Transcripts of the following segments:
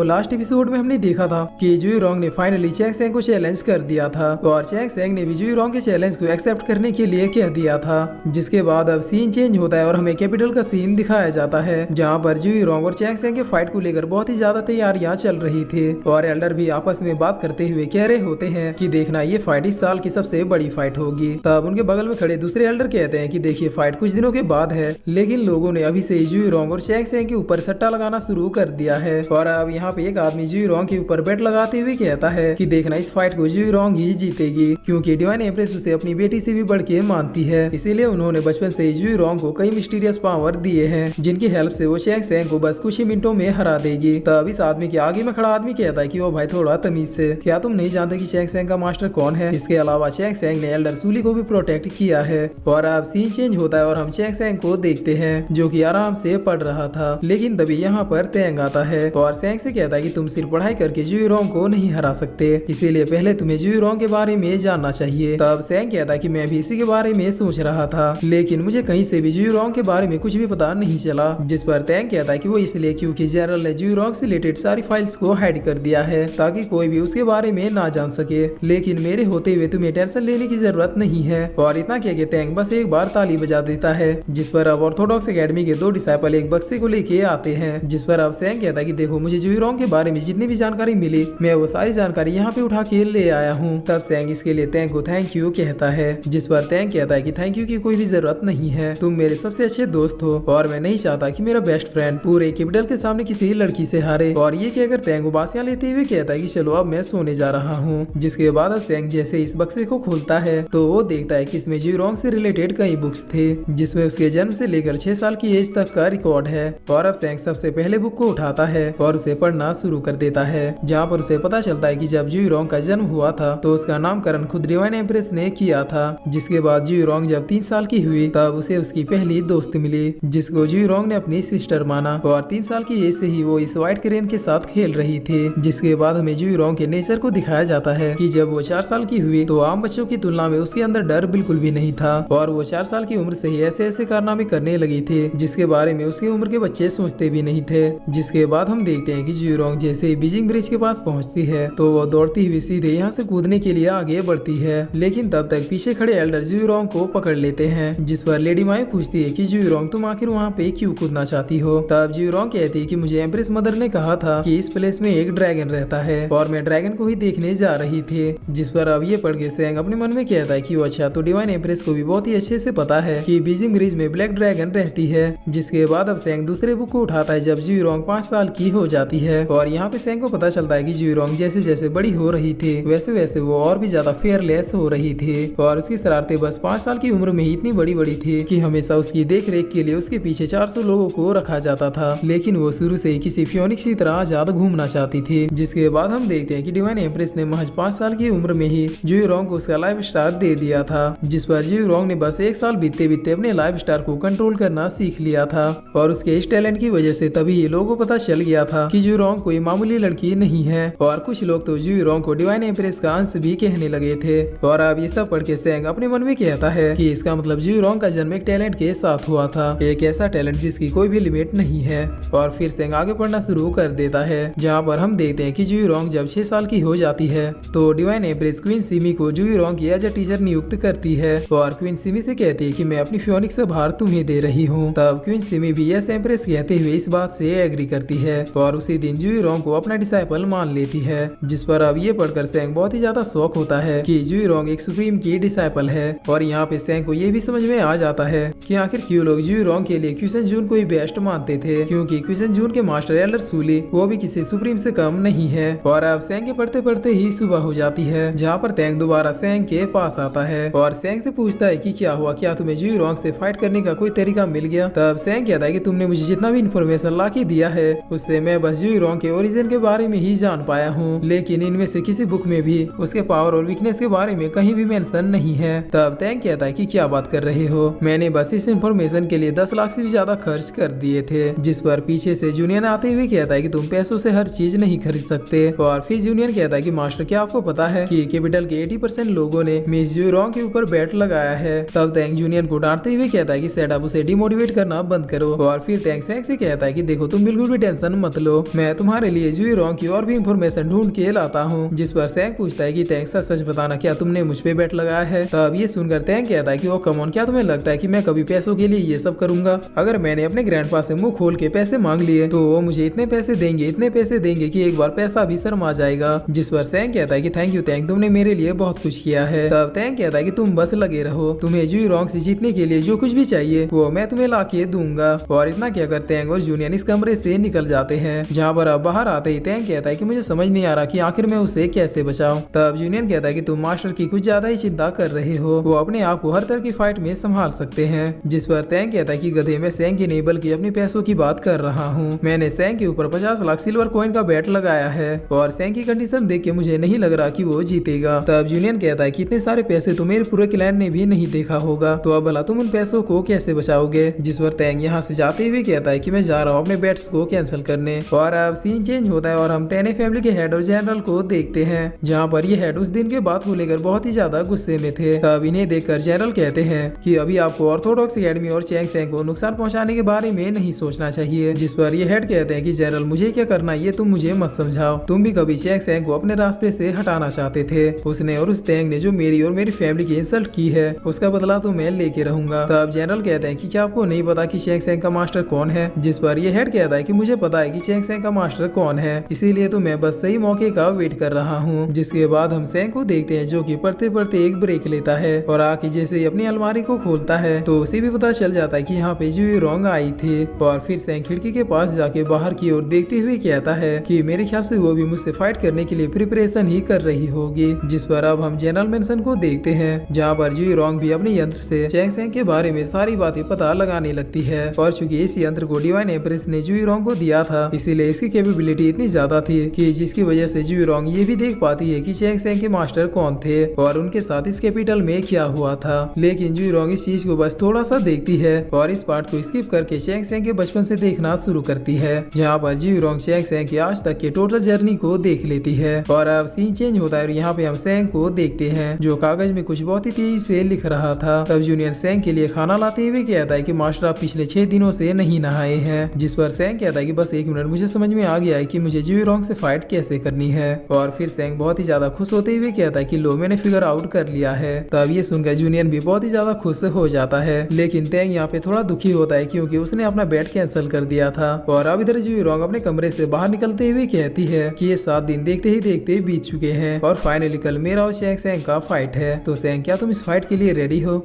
Last episode में हमने देखा था कि जुई रोंग ने फाइनली चैंग सेंग को चैलेंज कर दिया था और चैंग सेंग ने भी जुई रोंग के चैलेंज को एक्सेप्ट करने के लिए कह दिया था। जिसके बाद अब सीन चेंज होता है और हमें कैपिटल का सीन दिखाया जाता है जहाँ पर जुई रोंग और चैंग सेंग के फाइट को लेकर बहुत ही ज्यादा तैयारियां चल रही थी और एल्डर भी आपस में बात करते हुए कह रहे होते हैं कि देखना ये फाइट इस साल की सबसे बड़ी फाइट होगी। तब उनके बगल में खड़े दूसरे एल्डर कहते हैं कि देखिए फाइट कुछ दिनों के बाद है, लेकिन लोगों ने अभी से जुई रोंग और चैंग सेंग के ऊपर सट्टा लगाना शुरू कर दिया है। और अब यहाँ पे एक आदमी जुई रोंग के ऊपर बेट लगाते हुए कहता है कि देखना इस फाइट को जुई रोंग ही जीतेगी, क्योंकि डिवाइन एम्प्रेस उसे अपनी बेटी से भी बढ़ के मानती है। इसीलिए उन्होंने बचपन से जुई रोंग को कई मिस्टीरियस पावर दिए हैं जिनकी हेल्प से वो चैंग सेंग को बस कुछ ही मिनटों में हरा देगी। तब इस आदमी के आगे में खड़ा आदमी कहता है कि वो भाई थोड़ा तमीज से, क्या तुम नहीं जानते कि चैंग सेंग का मास्टर कौन है? इसके अलावा चैंग सेंग ने एल्डर सूली को भी प्रोटेक्ट किया है। और अब सीन चेंज होता है और हम चैंग सेंग को देखते हैं जो कि आराम से पढ़ रहा था, लेकिन तभी यहाँ पर तेंग आता है और सेंग से कहता है कि तुम सिर्फ पढ़ाई करके जुई रोंग को नहीं हरा सकते, इसीलिए पहले तुम्हें जुई रोंग के बारे में जानना चाहिए। तब सेंग कहता है कि मैं भी इसी के बारे में सोच रहा था, लेकिन मुझे कहीं से भी जुई रोंग के बारे में कुछ भी पता नहीं चला। जिस पर तेंग कहता है कि वो इसलिए क्योंकि जनरल ने जुई रोंग से रिलेटेड सारी फाइल्स को हाइड कर दिया है ताकि कोई भी उसके बारे में ना जान सके, लेकिन मेरे होते हुए तुम्हें टेंशन लेने की जरूरत नहीं है। और इतना कह के तेंग बस एक बार ताली बजा देता है, जिस पर अब ऑर्थोडॉक्स एकेडमी के 2 डिसाइपल एक बक्से को लेके आते हैं। जिस पर अब सेंग कहता है कि देखो मुझे जुई रोंग के बारे में जितनी भी जानकारी मिली मैं वो सारी जानकारी यहाँ पे उठा के ले आया हूँ। तब सेंग इसके लिए तेंग को थैंक यू कहता है, जिस पर तेंग कहता है कि थैंक यू की कोई भी जरूरत नहीं है, तुम मेरे सबसे अच्छे दोस्त हो और मैं नहीं चाहता कि मेरा बेस्ट फ्रेंड पूरे कैपिटल के सामने किसी लड़की से हारे। और ये कहकर तेंग उबासियां लेते हुए कहता है कि चलो अब मैं सोने जा रहा हूँ। जिसके बाद अब सेंग जैसे इस बक्से को खोलता है तो वो देखता है कि इसमें जुई रोंग से रिलेटेड कई बुक्स थे जिसमें उसके जन्म से लेकर 6 साल की एज तक का रिकॉर्ड है। और अब सेंग सबसे पहले बुक को उठाता है और उसे पढ़ना शुरू कर देता है, जहाँ पर उसे पता चलता है कि जब जुई रोंग का जन्म हुआ था तो उसका नामकरण खुद डिवाइन एम्प्रेस ने किया था। जिसके बाद जुई रोंग जब 3 साल की हुई तब उसे उसकी पहली दोस्त मिली जिसको जुई रोंग ने अपनी सिस्टर माना और 3 साल की एज से ही वो इस व्हाइट क्रेन के साथ खेल रही थी। जिसके बाद हमें जुई रोंग के नेचर को दिखाया जाता है कि जब वो 4 साल की हुई तो आम बच्चों की तुलना में उसके अंदर डर बिल्कुल भी नहीं था और वो 4 साल की उम्र से ही ऐसे ऐसे कारनामे करने लगी थी जिसके बारे में उसकी उम्र के बच्चे सोचते भी नहीं थे। जिसके बाद हम देखते हैं कि जुई रोंग जैसे ही बीजिंग ब्रिज के पास पहुंचती है तो वो दौड़ती हुई सीधे यहाँ से कूदने के लिए आगे बढ़ती है, लेकिन तब तक पीछे खड़े एल्डर जुई रोंग को पकड़ लेते हैं। जिस पर लेडी माई पूछती है कि जुई रोंग तुम आखिर वहाँ पे क्यों कूदना चाहती हो? तब जुई रोंग कहती है कि मुझे एम्प्रेस मदर ने कहा था कि इस प्लेस में एक ड्रैगन रहता है और मैं ड्रैगन को ही देखने जा रही थी। जिस पर अब ये पढ़ के सेंग अपने मन में कहता है कि वो अच्छा तो डिवाइन एम्प्रेस को भी बहुत ही अच्छे से पता है कि बीजिंग ब्रिज में ब्लैक ड्रैगन रहती है। जिसके बाद अब सेंग दूसरे बुक को उठाता है जब जुई रोंग 5 साल की हो जाती है और यहाँ पे सेंग को पता चलता है कि जुई रोंग जैसे जैसे बड़ी हो रही थी वैसे वैसे वो और भी ज्यादा फेयरलेस हो रही थी और उसकी शरारतें बस 5 साल की उम्र में ही इतनी बड़ी बड़ी थी कि हमेशा उसकी देख रेख के लिए उसके पीछे 400 लोगों को रखा जाता था, लेकिन वो शुरू से ही किसी फियोनिक्स की तरह ज्यादा घूमना चाहती थी। जिसके बाद हम देखते हैं कि डिवाइन एम्प्रेस ने महज 5 साल की उम्र में ही जुई रोंग को उसका लाइफ स्टार दे दिया था, जिस पर जुई रोंग ने बस 1 साल बीतते बीतते अपने लाइफ स्टार को कंट्रोल करना सीख लिया था। और उसके इस टैलेंट की वजह से तभी लोगों को पता चल गया था कि जुई रोंग कोई मामूली लड़की नहीं है और कुछ लोग तो जुई रोंग को डिवाइन एम्प्रेस का अंश भी कहने लगे थे। और अब ये सब पढ़ के सेंग अपने मन में कहता है कि इसका मतलब जुई रोंग का जन्म एक टैलेंट के साथ हुआ था, एक ऐसा टैलेंट जिसकी कोई भी लिमिट नहीं है। और फिर सेंग आगे पढ़ना शुरू कर देता है, जहाँ पर हम देखते हैं कि जुई रोंग जब 6 साल की हो जाती है तो डिवाइन एम्प्रेस क्वीन सिमी को जुई रोंग की एज अ टीचर नियुक्त करती है और क्वीन सिमी से कहती है कि मैं अपनी फियोनिक्स से भार तुम्हें दे रही हूँ। तब क्वीन सिमी भी यस एम्प्रेस कहते हुए इस बात से एग्री करती है और उसी दिन जुई रोंग को अपना डिसाइपल मान लेती है। जिस पर अब ये पढ़कर सेंग बहुत ही ज्यादा शौक होता है कि जुई रोंग एक सुप्रीम की डिसाइपल है। और यहाँ पे सेंग को ये भी समझ में आ जाता है कि आखिर क्यों लोग जुई रोंग के लिए क्विसन जून को ही बेस्ट मानते थे, क्योंकि क्विसन जून के मास्टर एल्डर सूली वो भी किसी सुप्रीम से कम नहीं है। और अब सेंग के पढ़ते पढ़ते ही सुबह हो जाती है, जहाँ पर तेंग दोबारा सेंग के पास आता है और सेंग से पूछता है कि क्या हुआ, क्या तुम्हें जुई रोंग से फाइट करने का कोई तरीका मिल गया? तब सेंग कहता है कि तुमने मुझे जितना भी इन्फॉर्मेशन ला के दिया है उससे मैं बस जुई रोंग के ओरिजिन के बारे में ही जान पाया हूँ, लेकिन इनमें से किसी बुक में भी उसके पावर और वीकनेस के बारे में कहीं भी मेंशन नहीं है। तब तेंग कहता है कि क्या बात कर रहे हो, मैंने बस इस इन्फॉर्मेशन के लिए 10 लाख से भी ज्यादा खर्च कर दिए थे। जिस पर पीछे से जूनियर आते हुए कहता है कि तुम पैसों से हर चीज नहीं खरीद सकते। और फिर जूनियर कहता है कि मास्टर क्या आपको पता है कि कैपिटल के 80% लोगों ने मिस जुई रोंग के ऊपर बैट लगाया है। तब तेंग जूनियर को डांटते हुए कहता है कि सेटअप उसे डिमोटिवेट करना बंद करो। और फिर तेंग सेंग से कहता है कि देखो तुम बिल्कुल भी टेंशन मत लो, मैं तुम्हारे लिए जुई रोंग की और भी इंफॉर्मेशन ढूंढ के लाता हूँ। जिस पर सैंग पूछता है कि टैंग सच बताना, क्या तुमने मुझ पे बेट लगाया है? तब ये सुनकर टैंग कहता है कि ओ कम ऑन, क्या तुम्हें लगता है कि मैं कभी पैसों के लिए ये सब करूंगा? अगर मैंने अपने ग्रैंडपा से मुंह खोल के पैसे मांग लिए तो वो मुझे इतने पैसे देंगे कि एक बार पैसा भी शर्मा जाएगा। जिस पर सैंग कहता है कि थैंक यू टैंग, तुमने मेरे लिए बहुत कुछ किया है। तब टैंग कहता है कि तुम बस लगे रहो, तुम्हें जुई रोंग से जीतने के लिए जो कुछ भी चाहिए वो मैं तुम्हें ला के दूंगा। और इतना क्या कर टैंग और जूनियर इस कमरे से निकल जाते हैं। जहाँ पर अब बाहर आते ही टैंग कहता है कि मुझे समझ नहीं आ रहा कि आखिर मैं उसे कैसे बचाऊं। तब जूनियर कहता है कि तुम मास्टर की कुछ ज्यादा ही चिंता कर रहे हो, वो अपने आप को हर तरह की फाइट में संभाल सकते हैं। जिस पर टैंग कहता है कि गधे, मैं सैंग की नहीं बल्कि अपने पैसों की बात कर रहा हूँ। मैंने सैंग के ऊपर 50 लाख सिल्वर कॉइन का बैट लगाया है और सैंग की कंडीशन देख के मुझे नहीं लग रहा कि वो जीतेगा। तब जूनियर कहता है कि इतने सारे पैसे तो मेरे पूरे क्लैन ने भी नहीं देखा होगा, तो अब भला तुम उन पैसों को कैसे बचाओगे? जिस पर टैंग यहाँ से जाते हुए कहता है कि मैं जा रहा हूँ अपने बेट्स को कैंसिल करने। और अब सीन चेंज होता है और हम टेने फैमिली के हेड और जनरल को देखते हैं, जहाँ पर ये हेड उस दिन के बात को लेकर बहुत ही ज्यादा गुस्से में थे। तब इन्हें देखकर जनरल कहते हैं कि अभी आपको ऑर्थोडॉक्स एकेडमी और चैंग सैंग को नुकसान पहुंचाने के बारे में नहीं सोचना चाहिए। जिस पर ये हेड कहते हैं कि जनरल, मुझे क्या करना ये तुम मुझे मत समझाओ, तुम भी कभी चैंग सैंग को अपने रास्ते से हटाना चाहते थे। उसने और उस टैंग ने जो मेरी और मेरी फैमिली की इंसल्ट की है उसका बदला तो मैं लेके रहूंगा। तब जनरल कहते हैं कि क्या आपको नहीं पता कि चैंग सैंग का मास्टर कौन है? जिस पर ये हेड कहता है कि मुझे पता है कि चैंग सैंग का मास्टर कौन है, इसीलिए तो मैं बस सही मौके का वेट कर रहा हूँ। जिसके बाद हम सैंग को देखते हैं जो कि पढ़ते पढ़ते एक ब्रेक लेता है और आके जैसे ही अपनी अलमारी को खोलता है तो उसे भी पता चल जाता है कि यहाँ पे जुई रोंग आई थी। और फिर सैंग खिड़की के पास जाके बाहर की ओर देखते हुए कहता है कि मेरे ख्याल से वो भी मुझसे फाइट करने के लिए प्रिपरेशन ही कर रही होगी। जिस पर अब हम जनरल मेंशन को देखते हैं, जहाँ पर जुई रोंग भी अपने यंत्र से चैंग सैंग के बारे में सारी बातें पता लगाने लगती है। और चूंकि इस यंत्र को डिवाइन एम्प्रेस ने जुई रोंग को दिया था, इसीलिए इसकी कैपेबिलिटी इतनी ज्यादा थी कि जिसकी वजह से जुई रोंग ये भी देख पाती है कि चैंग सैंग के मास्टर कौन थे और उनके साथ इस कैपिटल में क्या हुआ था। लेकिन जुई रोंग इस चीज को बस थोड़ा सा देखती है और इस पार्ट को स्किप करके चैंग सैंग के बचपन से देखना शुरू करती है, जहाँ पर जुई रोंग चैंग सैंग की आज तक के टोटल जर्नी को देख लेती है। और अब सीन चेंज होता है और यहाँ पे हम सैंग को देखते हैं जो कागज में कुछ बहुत ही तेजी से लिख रहा था। तब जूनियर सैंग के लिए खाना लाते हुए कहता है कि मास्टर आप पिछले 6 दिनों से नहीं नहाए हैं। जिस पर सैंग कहता है कि बस 1 मिनट, मुझे समझ में आ गया है कि मुझे जुई रोंग से फाइट कैसे करनी है। और फिर सैंग बहुत ही ज्यादा खुश होते हुए कहता है कि लो, मैंने फिगर आउट कर लिया है। तब ये सुनकर जूनियर भी बहुत ही ज्यादा खुश हो जाता है, लेकिन टैंग यहाँ पे थोड़ा दुखी होता है क्योंकि उसने अपना बैट कैंसिल कर दिया था। और अब इधर जुई रोंग अपने कमरे से बाहर निकलते हुए कहती है कि ये 7 दिन देखते ही देखते बीत चुके हैं और फाइनली कल मेरा और चैंग सैंग का फाइट है। तो सैंग, क्या तुम इस फाइट के लिए रेडी हो?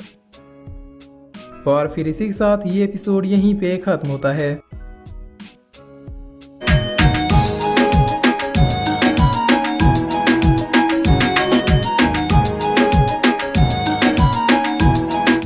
और फिर इसी के साथ ये एपिसोड यहीं पे खत्म होता है।